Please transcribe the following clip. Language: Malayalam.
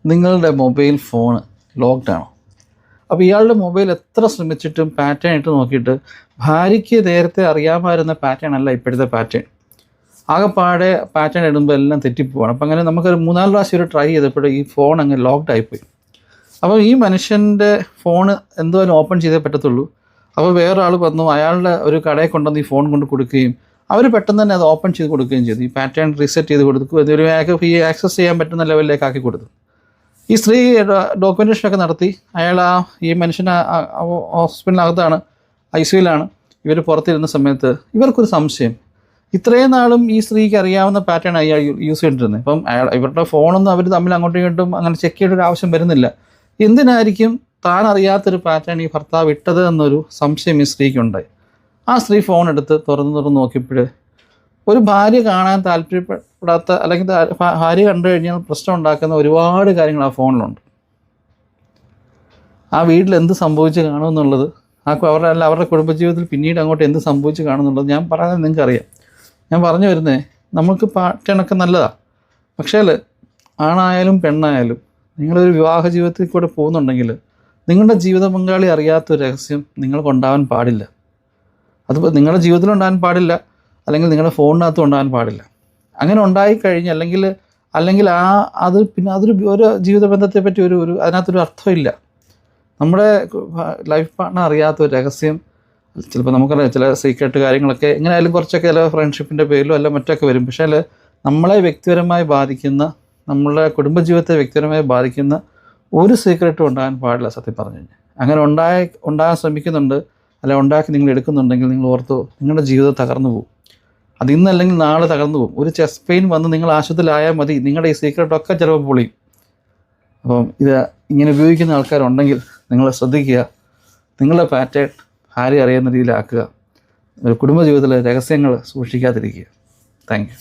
നിങ്ങളുടെ മൊബൈൽ ഫോൺ ലോക്ക്ഡ് ആണോ? അപ്പോൾ ഇയാളുടെ മൊബൈൽ എത്ര ശ്രമിച്ചിട്ടും പാറ്റേൺ ഇട്ട് നോക്കിയിട്ട് ഭാര്യയ്ക്ക് നേരത്തെ അറിയാമായിരുന്ന പാറ്റേൺ അല്ല ഇപ്പോഴത്തെ പാറ്റേൺ. ആകെപ്പാടെ പാറ്റേൺ ഇടുമ്പോൾ എല്ലാം തെറ്റിപ്പോവാണ്. അപ്പം അങ്ങനെ നമുക്കൊരു 3-4 പ്രാവശ്യം ഒരു ട്രൈ ചെയ്തപ്പോൾ ഈ ഫോൺ അങ്ങ് ലോക്ക്ഡ് ആയിപ്പോയി. അപ്പോൾ ഈ മനുഷ്യൻ്റെ ഫോൺ എന്തായാലും ഓപ്പൺ ചെയ്തേ പറ്റത്തുള്ളൂ. അപ്പോൾ വേറൊരാൾ വന്നു, അയാളുടെ ഒരു കടയിൽ കൊണ്ടുവന്ന് ഈ ഫോൺ കൊണ്ട് കൊടുക്കുകയും അവർ പെട്ടെന്ന് തന്നെ അത് ഓപ്പൺ ചെയ്ത് കൊടുക്കുകയും ചെയ്തു. ഈ പാറ്റേൺ റീസെറ്റ് ചെയ്ത് കൊടുത്തു, ഒരു ഈ ആക്സസ് ചെയ്യാൻ പറ്റുന്ന ലെവലിലേക്ക് ആക്കി കൊടുത്തു. ഈ സ്ത്രീ ഡോക്യുമെൻറ്റേഷനൊക്കെ നടത്തി. അയാൾ ഈ മനുഷ്യൻ ഹോസ്പിറ്റലിനകത്താണ്, ICUവിലാണ്. ഇവർ പുറത്തിരുന്ന സമയത്ത് ഇവർക്കൊരു സംശയം. ഇത്രയും നാളും ഈ സ്ത്രീക്ക് അറിയാവുന്ന പാറ്റേൺ അയാൾ യൂസ് ചെയ്തിരുന്നത്. ഇപ്പം ഇവരുടെ ഫോണൊന്നും അവർ തമ്മിൽ അങ്ങോട്ടും ഇങ്ങോട്ടും അങ്ങനെ ചെക്ക് ചെയ്യേണ്ട ഒരു ആവശ്യം വരുന്നില്ല. എന്തിനായിരിക്കും താൻ അറിയാത്തൊരു പാറ്റേൺ ഈ ഭർത്താവ് ഇട്ടത് എന്നൊരു സംശയം ഈ സ്ത്രീക്കുണ്ടായി. ആ സ്ത്രീ ഫോൺ എടുത്ത് തുറന്ന് നോക്കിയപ്പോൾ ഒരു ഭാര്യ കാണാൻ താല്പര്യപ്പെടാത്ത, അല്ലെങ്കിൽ ഭാര്യ കണ്ടു കഴിഞ്ഞാൽ പ്രശ്നം ഉണ്ടാക്കുന്ന ഒരുപാട് കാര്യങ്ങൾ ആ ഫോണിലുണ്ട്. ആ വീട്ടിൽ എന്ത് സംഭവിച്ച് കാണുമെന്നുള്ളത്, അവരുടെ കുടുംബജീവിതത്തിൽ പിന്നീട് അങ്ങോട്ട് എന്ത് സംഭവിച്ച് കാണുമെന്നുള്ളത് ഞാൻ പറയാൻ നിങ്ങൾക്കറിയാം. ഞാൻ പറഞ്ഞു വരുന്നത്, നമുക്ക് പാറ്റേണൊക്കെ നല്ലതാണ്. പക്ഷേ ആണായാലും പെണ്ണായാലും നിങ്ങളൊരു വിവാഹ ജീവിതത്തിൽ കൂടെ പോകുന്നുണ്ടെങ്കിൽ നിങ്ങളുടെ ജീവിത പങ്കാളി അറിയാത്തൊരു രഹസ്യം നിങ്ങൾക്ക് ഉണ്ടാവാൻ പാടില്ല. അത് നിങ്ങളുടെ ജീവിതത്തിൽ ഉണ്ടാകാൻ പാടില്ല, അല്ലെങ്കിൽ നിങ്ങളുടെ ഫോണിനകത്തും ഉണ്ടാകാൻ പാടില്ല. അങ്ങനെ ഉണ്ടായിക്കഴിഞ്ഞ് അല്ലെങ്കിൽ അത് പിന്നെ അതൊരു ഒരു ജീവിത ബന്ധത്തെ പറ്റി അതിനകത്തൊരു അർത്ഥമില്ല. നമ്മുടെ ലൈഫ് പാർട്ട്ണർ അറിയാത്തൊരു രഹസ്യം, ചിലപ്പോൾ നമുക്കറിയാം ചില സീക്രട്ട് കാര്യങ്ങളൊക്കെ എങ്ങനെയായാലും കുറച്ചൊക്കെ ചില ഫ്രണ്ട്ഷിപ്പിൻ്റെ പേരിലോ അല്ല മറ്റൊക്കെ വരും. പക്ഷേ നമ്മളെ വ്യക്തിപരമായി ബാധിക്കുന്ന, നമ്മളെ കുടുംബജീവിതത്തെ വ്യക്തിപരമായി ബാധിക്കുന്ന ഒരു സീക്രട്ടും ഉണ്ടാകാൻ പാടില്ല. സത്യം പറഞ്ഞു കഴിഞ്ഞാൽ അങ്ങനെ ഉണ്ടാകാൻ ശ്രമിക്കുന്നുണ്ട്, അല്ല ഉണ്ടാക്കി നിങ്ങൾ എടുക്കുന്നുണ്ടെങ്കിൽ നിങ്ങൾ ഓർത്തോ, നിങ്ങളുടെ ജീവിതം തകർന്നു പോകും. അത് ഇന്നല്ലെങ്കിൽ നാളെ തകർന്നു പോകും. ഒരു ചെസ്റ്റ് പെയിൻ വന്ന് നിങ്ങൾ ആശുപത്രിയിലായാൽ മതി, നിങ്ങളുടെ ഈ സീക്രട്ടൊക്കെ ചിലപ്പോൾ പൊളിയും. അപ്പം ഇത് ഇങ്ങനെ ഉപയോഗിക്കുന്ന ആൾക്കാരുണ്ടെങ്കിൽ നിങ്ങൾ ശ്രദ്ധിക്കുക. നിങ്ങളുടെ പാറ്റേൺ ഭാര്യ അറിയുന്ന രീതിയിലാക്കുക. കുടുംബജീവിതത്തിലെ രഹസ്യങ്ങൾ സൂക്ഷിക്കാതിരിക്കുക. Thank you.